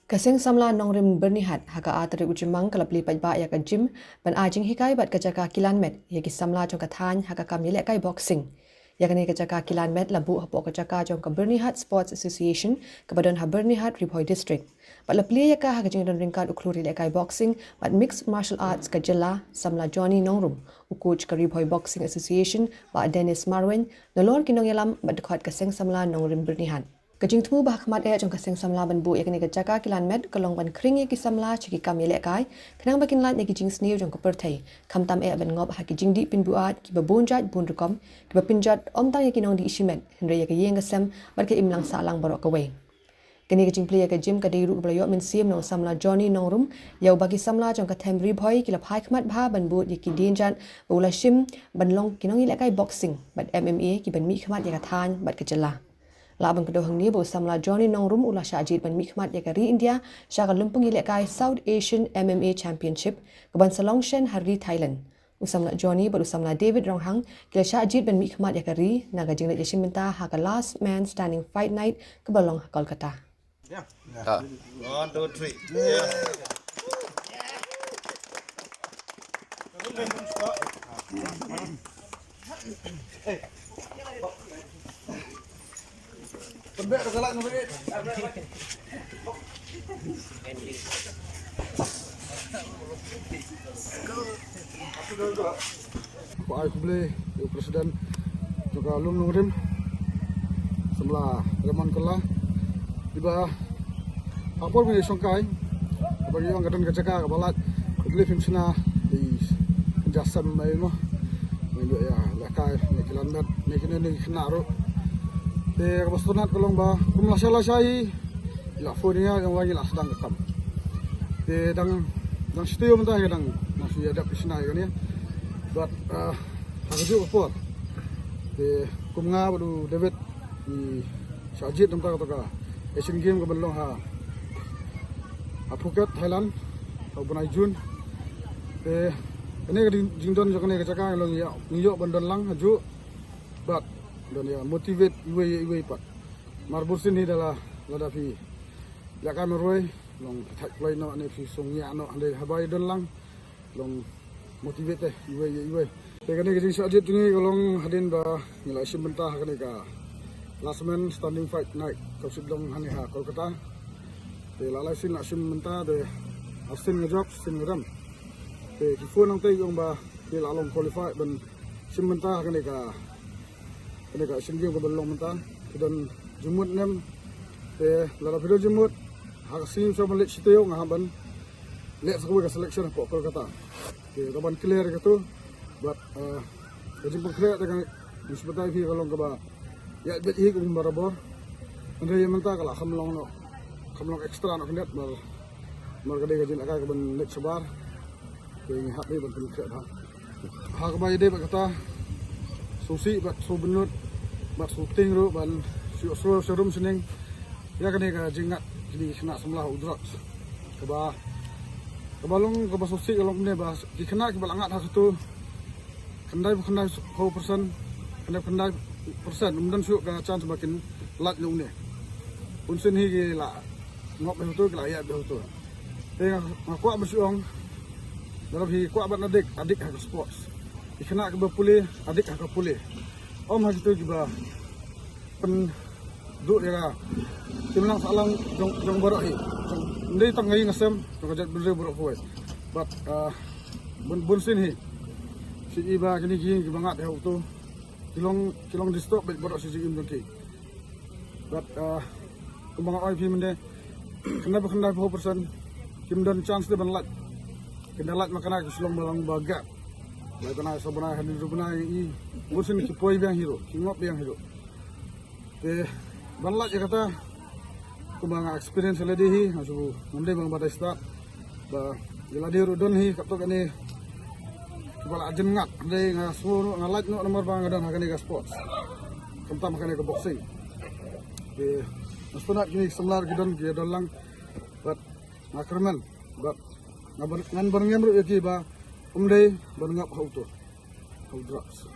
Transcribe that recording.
Kasing samla nongrim bernihat haka atari ujimang kalapli pajba ya ka gym ban ajing hikai bat kajaka kilan met ya ki samla jong kathan haka kam yelek kai boxing ya kani kajaka kilan met labu hapo kajaka jong ka bernihat sports association kebadan ha bernihat riphoi district bat lapli ya ka haka jing dan ringkat ukluri lek kai boxing bat mixed martial arts ka jela samla Johnny nongrum ukuj ka riphoi boxing association ba Dennis Marwen nolor kinong yalam bat dekat kasing samla nongrim bernihat Kajing temu bah kemat jong kaseng samla ban bu yakni kajaka kilan med kolong ban kring ki samla chiki kam yele kai kenang bakin lat ne kijing snew jong kepertai kam tam ban ngob ha kijing di pin buat ki babunjat bun rekom ki bapinjat om tang yakinong di isimet henre yak yeng gasem bar ke imlang salang barok kawai kini kijing play ka gym ka deiru blayo min sim nong samla Johnny nongrum yau bagi samla jong ka them riboy ki la phai kemat bha ban bu yaki dinjan bula shim ban long kinong ile kai boxing bat MMA ki ban mi kemat yak than bat kejela Labang kedohang ni bo samla Johnny nongrum ula syajid ban mikmat yakari India syaga lumpung ilekai South Asian MMA Championship keban Salongshen hari Thailand. Usamla Johnny baru samla David Ronghang kila syajid ban mikmat yakari naga jinglet yashin minta haka last man standing fight night kebalong Kolkata. Yeah. 1, 2, 3. Yeah. Pendek galak nombor 8. Pak Ai Kuble, Presiden juga Lum Nungrim sebelah Leman Kelah tiba apa punya songkai bagi orang kadang kecaka kebalat Kuble Fimsina di penjasam bayi mah ini ya lekai nekilan met nekine ni kena ro de kabastonat kolong ba kumlasala sai la fonia yang lagi lah sedang rekam de dang studio mentah ya dang masih ada pisna ya kan ya buat haju apa de kumnga baru David di sajid tempat kata Asian Game ke belong ha Phuket Thailand atau Bunai Jun de ini jingdon jangan ni kecaka yang ya niyok bandan lang haju buat dan ya motivate iwe pat marbur sini adalah ladapi ya kami roy long attack play no ane fi songnya no ande habai dan lang long motivate iwe tegane ke jing sajid ni kolong hadin ba nila simentah kane ka last man standing fight night kau sidong hani ha Kolkata de lalai sin sim mentah de asin ngejok sin ngeram de kifo nang tay yung ba de lalong qualify ben sim mentah kane ka ini kat Asian Games ke belong mentah dan jumut nem lalu video jumut hasil sama let situ yang ngaban let sekali ke selection pok Kolkata kapan clear gitu buat jadi pengkreat dengan disebutkan fi kalau ke ba ya bet hi kum barabor andre yang mentah kalau kamlong ekstra nak net mal gede gajin akai ke ben let sebar ini hak ni ben pengkreat ha ke ba ide kata susi bat so benut bat syuting ro ban serum seneng ya kan ka jingat jadi kena semlah udrat kebalong ke susi kalau ne ba dikena ke balangat hak tu kendai kau persen kendai persen kemudian syuk ka chance makin lat nu ne unsen hi la ngop betul ke la ya betul aku bersuang dalam hi ku abat adik hak sports dikena ke berpulih adik hak pulih om hak itu juga pen duk dia timlang salang jong borok hi ndai tang ngai ngasem kajat berde borok kuat but bun sin hi si iba kini gini bangat ya tu kilong di stop borok si im dongki but kumbang oi fi mende kena 100% kim dan chance de ban lat kendalat makana silong balang bagat Laitana sebenarnya hadir rubna ini musim kipoi biang hero, kingop biang hero. Banlat ya kata, kumang experience lady hi, asu munde bang badai start, ba jeladi rudon hi kaptok ini, kepala ajem ngat, ade ngasu ngalat no nomor bang dan hakani ke sports, kentam hakani ke boxing. Nastunat kini semlar gidon lang, but ngakerman, but ngan barngem ru yaki ba umday barngap hauto drugs